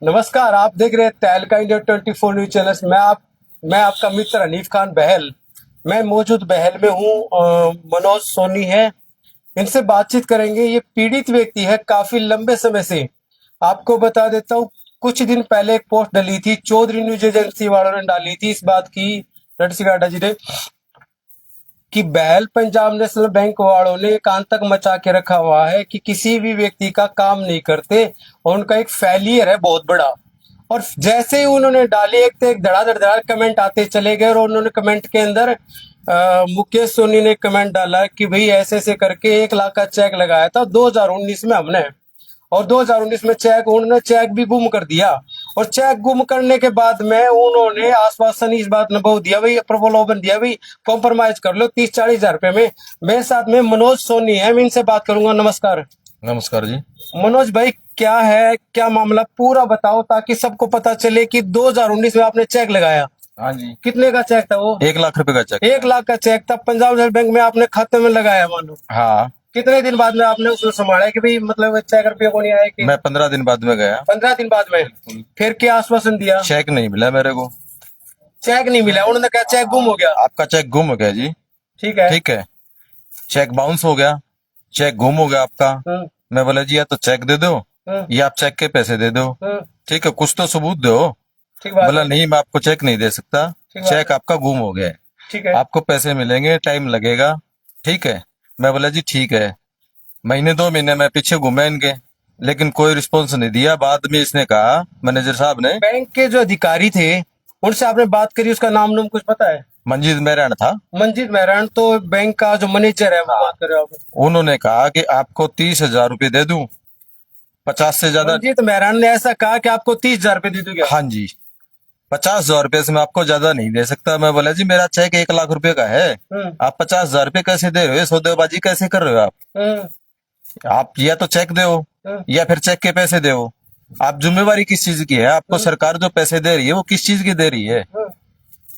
नमस्कार, आप देख रहे हैं तहलका इंडिया 24 न्यूज चैनल। मैं आपका मित्र हनीफ खान बहल। मैं मौजूद बहल में हूँ। मनोज सोनी है, इनसे बातचीत करेंगे। ये पीड़ित व्यक्ति है काफी लंबे समय से। आपको बता देता हूँ, कुछ दिन पहले एक पोस्ट डली थी, चौधरी न्यूज एजेंसी वालों ने डाली थी इस बात की, रटसिकाटा जी ने, कि बहल पंजाब नेशनल बैंक वालों ने एक आतंक मचा के रखा हुआ है कि किसी भी व्यक्ति का काम नहीं करते और उनका एक फेलियर है बहुत बड़ा। और जैसे ही उन्होंने डाले, एक तो एक धड़ाधड़ धड़ाधड़ कमेंट आते चले गए। और उन्होंने कमेंट के अंदर मुकेश सोनी ने कमेंट डाला कि भाई ऐसे ऐसे करके 1 लाख का चेक लगाया था 2019 में हमने, और 2019 में उन्होंने चेक भी गुम कर दिया। और चेक गुम करने के बाद में उन्होंने आश्वासन इस बात में बहुत दिया, भाई प्रलोभन दिया, भाई कॉम्प्रोमाइज कर लो 30-40 हजार रुपए में। मेरे साथ में मनोज सोनी है, मैं इनसे बात करूंगा। नमस्कार। नमस्कार जी। मनोज भाई, क्या है, क्या मामला पूरा बताओ ताकि सबको पता चले कि 2019 में आपने चेक लगाया। हाँ जी। कितने का चेक था वो? 1 लाख रुपए का चेक। 1 लाख का चेक था, पंजाब नेशनल बैंक में आपने खाते में लगाया मानो। हाँ। कितने दिन बाद में आपने उसको संभाला कि भाई मतलब चेक रुपये को नहीं आया कि? मैं 15 दिन बाद में गया। 15 दिन बाद में फिर क्या आश्वासन दिया? चेक नहीं मिला मेरे को। चेक नहीं मिला, उन्होंने कहा चेक गुम हो गया। आपका चेक गुम हो गया जी। ठीक है। ठीक है। चेक बाउंस हो गया, चेक गुम हो गया आपका। मैं बोला जी या तो चेक दे दो या आप चेक के पैसे दे दो। ठीक है, कुछ तो सबूत दो। ठीक बात बोला है। नहीं, मैं आपको चेक नहीं दे सकता, ठीक बात चेक है। आपका गुम हो गया है, ठीक है। आपको पैसे मिलेंगे, टाइम लगेगा। ठीक है। मैं बोला जी ठीक है। महीने 2 महीने में पीछे घूमे इनके, लेकिन कोई रिस्पॉन्स नहीं दिया। बाद में इसने कहा, मैनेजर साहब ने, बैंक के जो अधिकारी थे उनसे आपने बात करी, उसका नाम नाम कुछ पता है? मंजीत मेहरान था। मंजीत मेहरान, तो बैंक का जो मैनेजर है, वो बात कर रहे हो आप? उन्होंने कहा कि आपको 30,000 रुपये दे दूं, 50 से ज्यादा। मंजीत मेहरान ने ऐसा कहा कि आपको 30 हजार रुपये दे दूंगा? हाँ जी। 50,000 रुपये से मैं आपको ज्यादा नहीं दे सकता। मैं बोला जी मेरा चेक 1 लाख रुपए का है, आप 50,000 रुपये कैसे दे रहे हो? ये सौदेबाजी कैसे कर रहे हो आप या तो चेक दो या फिर चेक के पैसे दो। आप जिम्मेवारी किस चीज की है? आपको सरकार जो पैसे दे रही है वो किस चीज की दे रही है?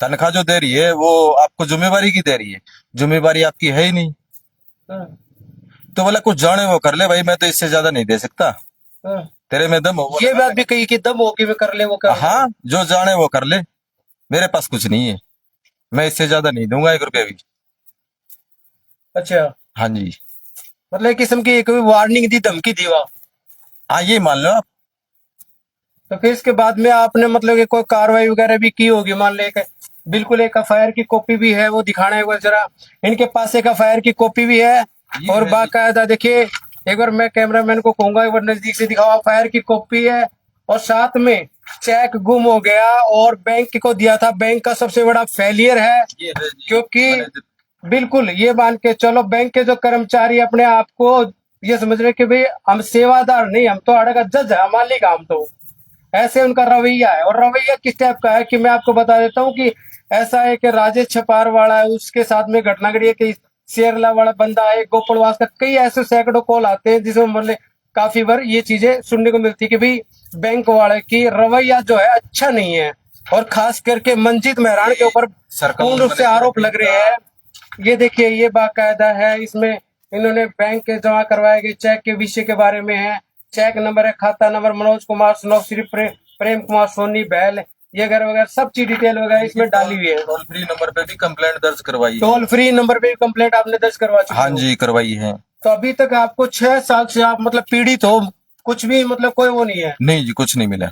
तनख्वाह जो दे रही है वो आपको जिम्मेवारी की दे रही है, जिम्मेवारी आपकी है ही नहीं। तो बोला कुछ जाने वो कर ले भाई, मैं तो इससे ज्यादा नहीं दे सकता, तेरे में दम हो। ये बात भी कही कि दम हो कि मैं कर ले वो कर ले। हाँ, जो जाने वो कर ले, मेरे पास कुछ नहीं है, मैं इससे ज्यादा नहीं दूंगा 1 रुपया भी। अच्छा, हाँ जी। मतलब एक किस्म की एक वार्निंग दी, धमकी दी वहाँ। हाँ, ये मान लो आप। तो फिर इसके बाद में आपने मतलब कि कोई कार्रवाई वगैरह भी की होगी? मान ले बिल्कुल एक एफआईआर की कॉपी भी है, वो दिखाना है एक बार जरा। इनके पास एक एफआईआर की कॉपी भी है और बाकायदा, देखिए एक बार मैं कैमरामैन को कहूंगा एक बार नजदीक से दिखाओ। एफआईआर की कॉपी है और साथ में चेक गुम हो गया और बैंक को दिया था। बैंक का सबसे बड़ा फेलियर है, क्योंकि बिल्कुल ये मान के चलो, बैंक के जो कर्मचारी अपने आप को ये समझ रहे कि भाई हम सेवादार नहीं, हम तो अड़का जज है, मालिक हम तो। ऐसे उनका रवैया है। और रवैया किस टाइप का है कि मैं आपको बता देता हूँ कि ऐसा है कि राजेश छपार वाला है, उसके साथ में घटना घटी है कि शेरला वाला बंदा है, गोपालवास का, कई ऐसे सैकड़ों कॉल आते हैं जिसमें मतलब काफी बार ये चीजें सुनने को मिलती है कि भाई बैंक वाले की रवैया जो है अच्छा नहीं है। और खास करके मंजीत मेहरान के ऊपर पूर्ण रूप से आरोप लग रहे हैं। ये देखिए, ये बाकायदा है, इसमें इन्होंने बैंक के जमा करवाए गए चेक के विषय के बारे में है। चेक नंबर है, खाता नंबर मनोज कुमार स्नो श्री प्रेम कुमार सोनी बहल, ये वगैरह वगैरह सब चीज डिटेल वगैरह इसमें डाली हुई है। टोल फ्री नंबर पे भी कंप्लेंट दर्ज करवाई है। टोल फ्री नंबर पे भी कंप्लेंट आपने दर्ज करवा चुकी हाँ हो? जी, करवाई है। तो अभी तक आपको 6 साल से आप मतलब पीड़ित हो, कुछ भी मतलब कोई वो नहीं है? नहीं जी, कुछ नहीं मिला।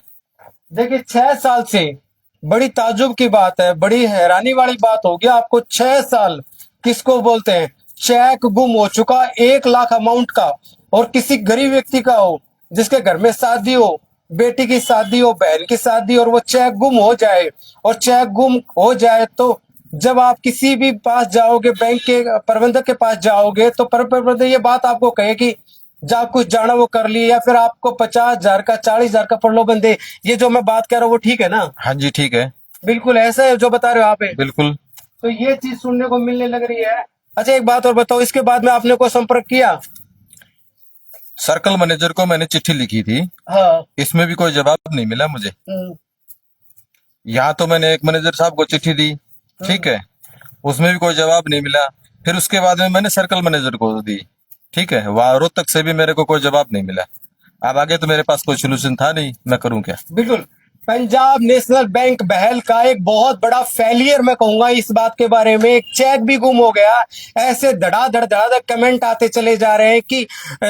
देखिए 6 साल से, बड़ी ताजुब की बात है, बड़ी हैरानी वाली बात होगी। आपको 6 साल किसको बोलते हैं? चेक गुम हो चुका 1 लाख अमाउंट का, और किसी गरीब व्यक्ति का हो, जिसके घर में शादी हो, बेटी की शादी हो, बहन की शादी, और वो चेक गुम हो जाए। और चेक गुम हो जाए तो जब आप किसी भी पास जाओगे, बैंक के प्रबंधक के पास जाओगे, तो प्रबंधक ये बात आपको कहे कि जा कुछ जाना वो कर लिए, या फिर आपको 50 हजार का 40 हजार का प्रलोभन दे। ये जो मैं बात कर रहा हूँ वो ठीक है ना? हाँ जी, ठीक है। बिल्कुल ऐसा है जो बता रहे हो आप? बिल्कुल। तो ये चीज सुनने को मिलने लग रही है। अच्छा, एक बात और बताओ, इसके बाद में आपने कोई संपर्क किया? सर्कल मैनेजर को मैंने चिट्ठी लिखी थी, हाँ। इसमें भी कोई जवाब नहीं मिला मुझे। हम्म। यहाँ तो मैंने एक मैनेजर साहब को चिट्ठी दी, ठीक है, उसमें भी कोई जवाब नहीं मिला। फिर उसके बाद में मैंने सर्कल मैनेजर को दी, ठीक है, वहां रोहतक से भी मेरे को कोई जवाब नहीं मिला। अब आगे तो मेरे पास कोई सोल्यूशन था नहीं, मैं करूं क्या। बिल्कुल। पंजाब नेशनल बैंक बहल का एक बहुत बड़ा फेलियर मैं कहूंगा इस बात के बारे में। एक चेक भी गुम हो गया। ऐसे धड़ाधड़ धड़ाधड़ कमेंट आते चले जा रहे हैं कि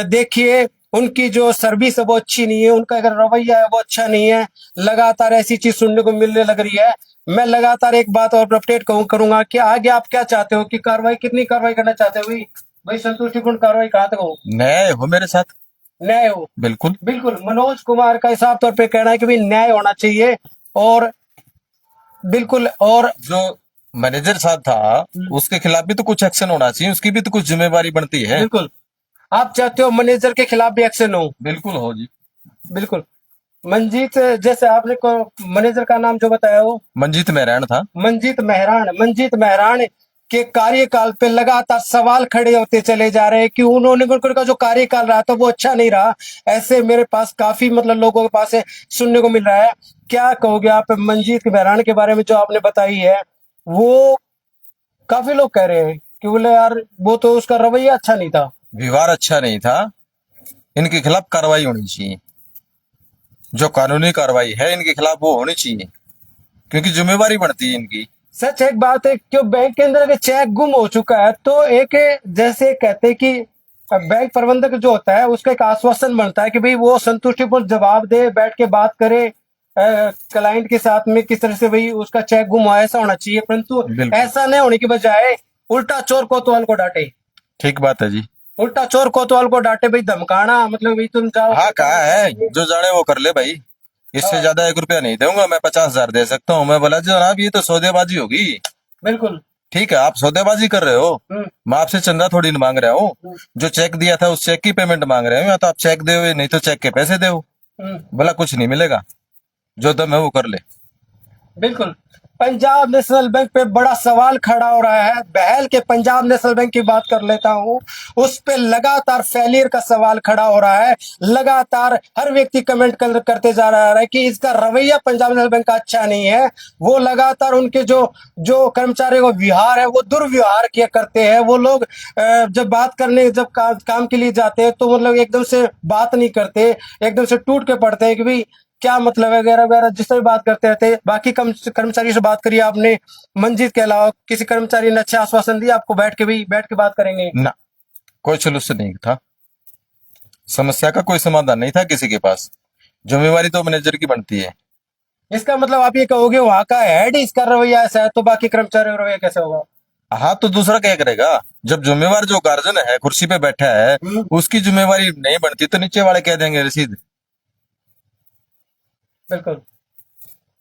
देखिए उनकी जो सर्विस है वो अच्छी नहीं है, उनका अगर रवैया है वो अच्छा नहीं है। लगातार ऐसी चीज सुनने को मिलने लग रही है। मैं लगातार एक बात और अपडेट करूंगा कि आगे आप क्या चाहते हो कि कार्रवाई, कितनी कार्रवाई करना चाहते हो भाई? भाई संतुष्टिपूर्ण कार्रवाई कहाँ तक हो? न्याय हो मेरे साथ। न्याय हो। बिल्कुल। बिल्कुल मनोज कुमार का साफ तौर पे कहना है कि भाई न्याय होना चाहिए। और बिल्कुल। और जो मैनेजर साहब था उसके खिलाफ भी तो कुछ एक्शन होना चाहिए, उसकी भी तो कुछ जिम्मेवारी बनती है। बिल्कुल आप चाहते हो मैनेजर के खिलाफ भी एक्शन हो? बिल्कुल हो जी। बिल्कुल। मंजीत, जैसे आपने को मैनेजर का नाम जो बताया वो मंजीत मेहरान था। मंजीत मेहरान के कार्यकाल पे लगातार सवाल खड़े होते चले जा रहे हैं कि उन्होंने उनका जो कार्यकाल रहा था वो अच्छा नहीं रहा। ऐसे मेरे पास काफी मतलब लोगों के पास है, सुनने को मिल रहा है। क्या कहोगे आप मंजीत मेहरान के बारे में जो आपने बताई है? वो काफी लोग कह रहे हैं कि बोले यार वो तो उसका रवैया अच्छा नहीं था। व्यवहार अच्छा नहीं था। इनके खिलाफ कार्रवाई होनी चाहिए, जो कानूनी कार्रवाई है इनके खिलाफ वो होनी चाहिए, क्योंकि जिम्मेवारी बनती है इनकी। सच एक बात है, क्यों बैंक के अंदर अगर चेक गुम हो चुका है तो एक जैसे कहते हैं कि बैंक प्रबंधक जो होता है उसका एक आश्वासन बनता है कि भाई वो संतुष्टिपूर्ण जवाब दे, बैठ के बात करे क्लाइंट के साथ में किस तरह से भाई उसका चेक गुम हुआ, ऐसा होना चाहिए। परंतु बिल्कुल। ऐसा नहीं होने की बजाय उल्टा चोर कोतवाल को डांटे। ठीक बात है जी। उल्टा चोर कोतवाल को डांटे भाई, धमकाना मतलब भाई तुम जाओ। हाँ कहा है, जो जाने वो कर ले भाई। इससे हाँ। ज्यादा 1 रुपया नहीं दूंगा मैं, 50,000 दे सकता हूँ। मैं बोला जनाब ये तो सौदेबाजी होगी। बिल्कुल। ठीक है, आप सौदेबाजी कर रहे हो, हम्म। मैं आपसे चंदा थोड़ी ना मांग रहा हूँ। जो चेक दिया था उस चेक की पेमेंट मांग रहे हो, या तो आप चेक दो नहीं तो चेक के पैसे दो। बोला कुछ नहीं मिलेगा, जो दम है वो कर ले। बिल्कुल। पंजाब नेशनल बैंक पे बड़ा सवाल खड़ा हो रहा है। बहल के पंजाब नेशनल बैंक की बात कर लेता हूं, उस पे लगातार फेलियर का सवाल खड़ा हो रहा है। लगातार हर व्यक्ति कमेंट करते जा रहा है कि इसका रवैया पंजाब नेशनल बैंक का अच्छा नहीं है। वो लगातार उनके जो जो कर्मचारियों का व्यवहार है वो दुर्व्यवहार किया करते हैं। वो लोग जब बात करने जब काम के लिए जाते हैं तो मतलब एकदम से बात नहीं करते, एकदम से टूट के पड़ते हैं कि भाई क्या मतलब है वगैरह वगैरह, जिस तरह बात करते रहते। बाकी कर्मचारी से बात करिए आपने, मंजीत के अलावा किसी कर्मचारी ने अच्छा आश्वासन दिया आपको बैठ के बात करेंगे? ना, कोई सोल्यूशन नहीं था, समस्या का कोई समाधान नहीं था किसी के पास। जिम्मेवारी तो मैनेजर की बनती है। इसका मतलब आप ये कहोगे वहां का हेड ही इसका रवैया ऐसा है तो बाकी कर्मचारियों का रवैया कैसे होगा? हाँ तो दूसरा क्या करेगा? जब जिम्मेवार जो गार्जियन है कुर्सी पे बैठा है उसकी जिम्मेवारी नहीं बनती तो नीचे वाले कह देंगे रसीद। बिल्कुल।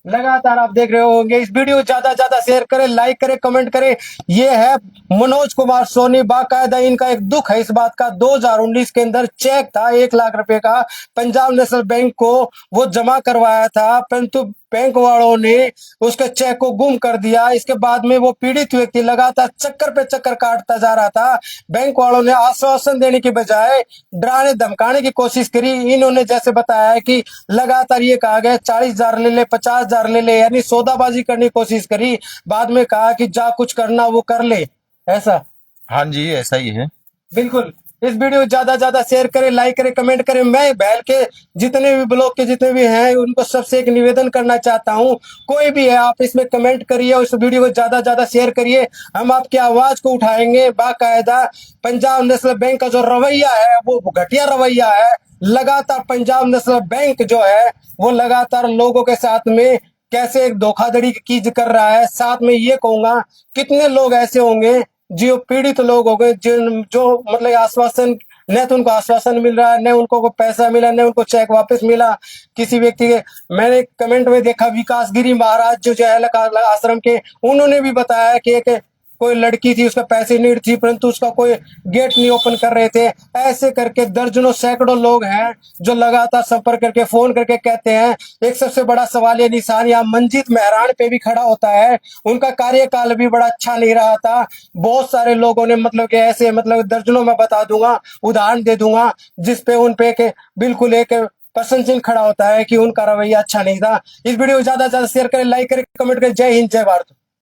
लगातार आप देख रहे होंगे। इस वीडियो ज्यादा ज्यादा शेयर करें, लाइक करें, कमेंट करें। ये है मनोज कुमार सोनी, बाकायदा इनका एक दुख है इस बात का। 2019 के अंदर चेक था 1 लाख रुपए का, पंजाब नेशनल बैंक को वो जमा करवाया था, परंतु बैंक वालों ने उसके चेक को गुम कर दिया। इसके बाद में वो पीड़ित व्यक्ति लगातार चक्कर पे चक्कर काटता जा रहा था। बैंक वालों ने आश्वासन देने की बजाय डराने धमकाने की कोशिश करी। इन्होंने जैसे बताया है कि लगातार ये कहा गया 40,000 ले ले, 50,000 ले ले, यानी सौदाबाजी करने की कोशिश करी। बाद में कहा कि जा कुछ करना वो कर ले, ऐसा। हाँ जी ऐसा ही है। बिल्कुल। इस वीडियो ज्यादा शेयर करें, लाइक करें, कमेंट करें। मैं बहल के जितने भी ब्लॉग के जितने भी हैं उनको सबसे एक निवेदन करना चाहता हूं, कोई भी है आप इसमें कमेंट करिए, उस वीडियो को ज्यादा शेयर करिए। हम आपकी आवाज को उठाएंगे। बाकायदा पंजाब नेशनल बैंक का जो रवैया है वो घटिया रवैया है। लगातार पंजाब नेशनल बैंक जो है वो लगातार लोगों के साथ में कैसे एक धोखाधड़ी की कर रहा है। साथ में ये कहूंगा कितने लोग ऐसे होंगे जो पीड़ित लोग हो गए, जिन जो मतलब आश्वासन, न तो उनको आश्वासन मिल रहा है, न उनको को पैसा मिला, न उनको चेक वापस मिला किसी व्यक्ति के। मैंने कमेंट में देखा विकास गिरी महाराज जो है आश्रम के, उन्होंने भी बताया कि एक कोई लड़की थी उसका पैसे नीड थी परंतु उसका कोई गेट नहीं ओपन कर रहे थे। ऐसे करके दर्जनों सैकड़ों लोग हैं जो लगातार संपर्क करके फोन करके कहते हैं। एक सबसे बड़ा सवाल ये निशान यहाँ मंजीत मेहरान पे भी खड़ा होता है। उनका कार्यकाल भी बड़ा अच्छा नहीं रहा था। बहुत सारे लोगों ने मतलब कि ऐसे मतलब दर्जनों में बता दूंगा, उदाहरण दे दूंगा जिसपे उनपे के बिल्कुल एक प्रश्न चिन्ह खड़ा होता है कि उनका रवैया अच्छा नहीं था। इस वीडियो को ज्यादा शेयर करें, लाइक करें, कमेंट करें। जय हिंद, जय भारत।